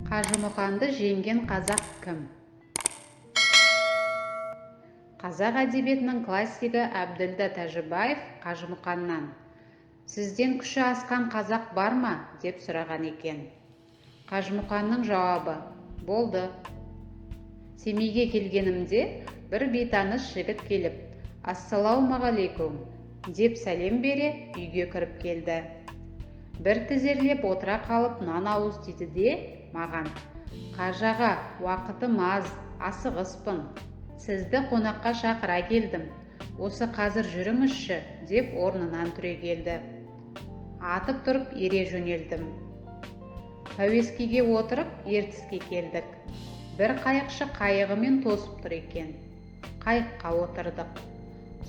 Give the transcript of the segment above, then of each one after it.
Қажымұқанды жеңген қазақ кім? Қазақ әдебиетінің классигі Әбділда Тәжібаев Қажымұқаннан «Сізден күші асқан қазақ бар ма?» деп сұраған екен. Қажымұқанның жауабы: болды. Семейге келгенімде бір бейтаныс жігіт келіп, «Ассалаумағалейкум» деп сәлем бере үйге кіріп келді. Бір тізерлеп отыра қалып нан ауыз тиді де маған: «Қажаға, уақытым аз, асығыспын. Сізді қонаққа шақыра келдім. Осы қазір жүріңізші» деп орнынан түрегелді. Атып тұрып ере жөнелдім. Пәуескеге отырып ертіске келдік. Бір қайықшы қайығымен тосып тұр екен. Қайыққа отырдық.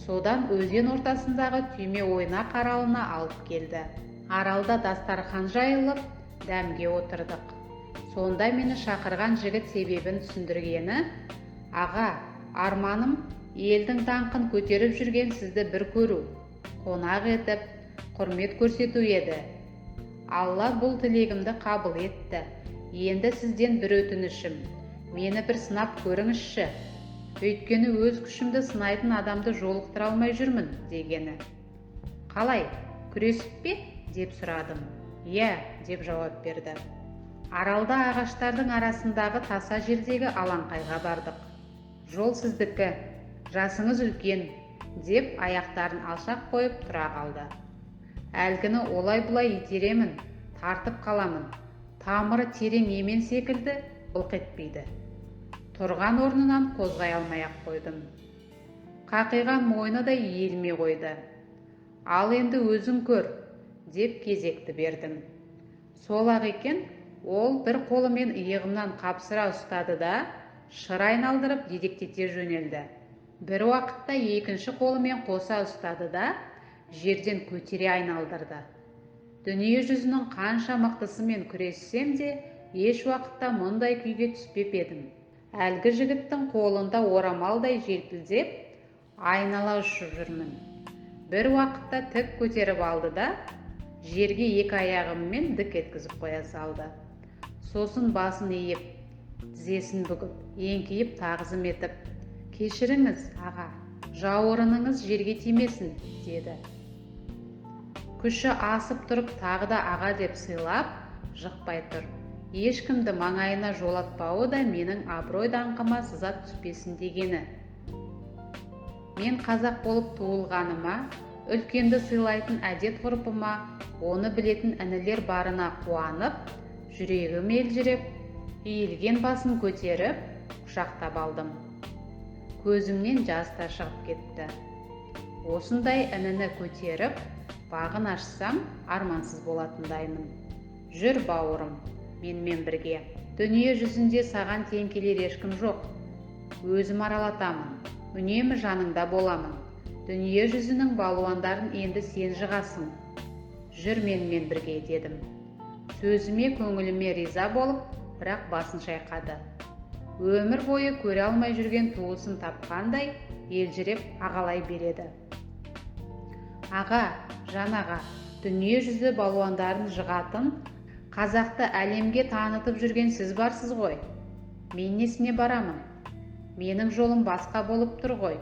Содан өзен ортасындағы түйме ойнақ аралына алып келді. Аралда дастархан жайылып, дәмге отырдық. Сонда мені шақырған жігіт себебін түсіндіргені: «Аға, арманым елдің даңқын көтеріп жүрген сізді бір көру, қонақ етіп, құрмет көрсету еді. Алла бұл тілегімді қабыл етті. Енді сізден бір өтінішім: мені бір сынап көріңізші. Өйткені өз күшімді сынайтын адамды жолықтыра алмай жүрмін» дегені. «Қалай, күресіп пе?» деп сұрадым. «Иә» деп жауап берді. Аралда ағаштардың арасындағы таса жердегі алаңқайға бардық. «Жол сіздікі, жасыңыз үлкен» деп аяқтарын алшақ қойып тұра қалды. Әлгіні олай-бұлай итеремін, тартып қаламын. Тамыры терең емен секілді былқ етпейді. Тұрған орнынан қозғай алмай-ақ қойдым. Қақиған мойны да иілмей қойды. «Ал енді өзің көр» деп кезекті бердім. Сол-ақ екен, ол бір қолымен иығымнан қапсыра ұстады да шыр айналдырып дедектете жөнелді. Бір уақытта екінші қолымен қоса ұстады да жерден көтере айналдырды. Дүние жүзінің қанша мықтысымен күрессем де еш уақытта мұндай күйге түспеп едім. Әлгі жігіттің қолында орамалдай желпілдеп айнала ұшып жүрмін. Бір уақытта тік көтеріп алды да жерге екі аяғыммен дік еткізіп қоя салды. Сосын басын иіп, тізесін бүгіп, еңкейіп тағзым етіп: «Кешіріңіз, аға, жауырыныңыз жерге тимесін» деді. Күші асып тұрып тағы да «аға» деп сыйлап, жықпай тұр. Ешкімді маңайына жолатпауы да менің абырой даңқыма сызат түспесін дегені. Мен қазақ болып туылғаныма, үлкенді сыйлайтын әдет ғұрпыма, оны білетін інілер барына қуанып, жүрегім елжіреп, иілген басын көтеріп, құшақтап алдым. Көзімнен жас та шығып кетті. Осындай ініні көтеріп, бағын ашсам, армансыз болатындаймын. Жүр, бауырым, менімен бірге. Дүние жүзінде саған тең келер ешкім жоқ. Өзім аралатамын, үнемі жаныңда боламын. Дүние жүзінің балуандарын енді сен жығасың. Жүр менімен бірге дедім. Сөзіме, көңіліме риза болып, бірақ басын шайқады. Өмір бойы көре алмай жүрген туысын тапқандай елжіреп ағалай береді. «Аға, жан аға, дүние жүзі балуандарын жығатын, қазақты әлемге танытып жүрген сіз барсыз ғой. Мен несіне барамын? Менің жолым басқа болып тұр ғой»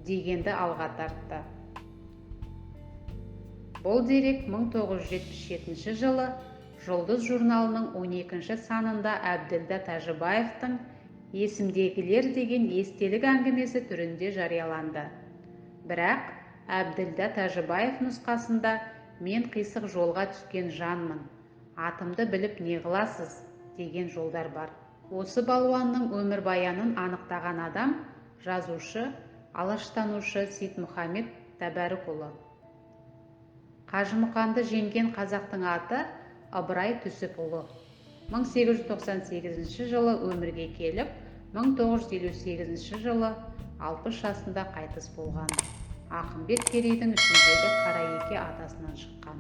дегенді алға тартты. Бұл дерек 1977 жылы Жұлдыз журналының 12-ші санында Әбділда Тәжібаевтың «Есімдегілер» деген естелік әңгімесі түрінде жарияланды. Бірақ Әбділда Тәжібаев нұсқасында «Мен қисық жолға түскен жанмын, атымды біліп не қыласыз» деген жолдар бар. Осы балуанның өмірбаянын анықтаған адам жазушы, алаштанушы Сейтмұхамед Тәбәрікұлы. Қажымұқанды жеңген қазақтың аты Ыбырай Түсіпұлы. 1898 жылы өмірге келіп, 1958 жылы 60 жасында қайтыс болған. Ақымбет Керейдің ішіндегі Қараеке атасынан шыққан.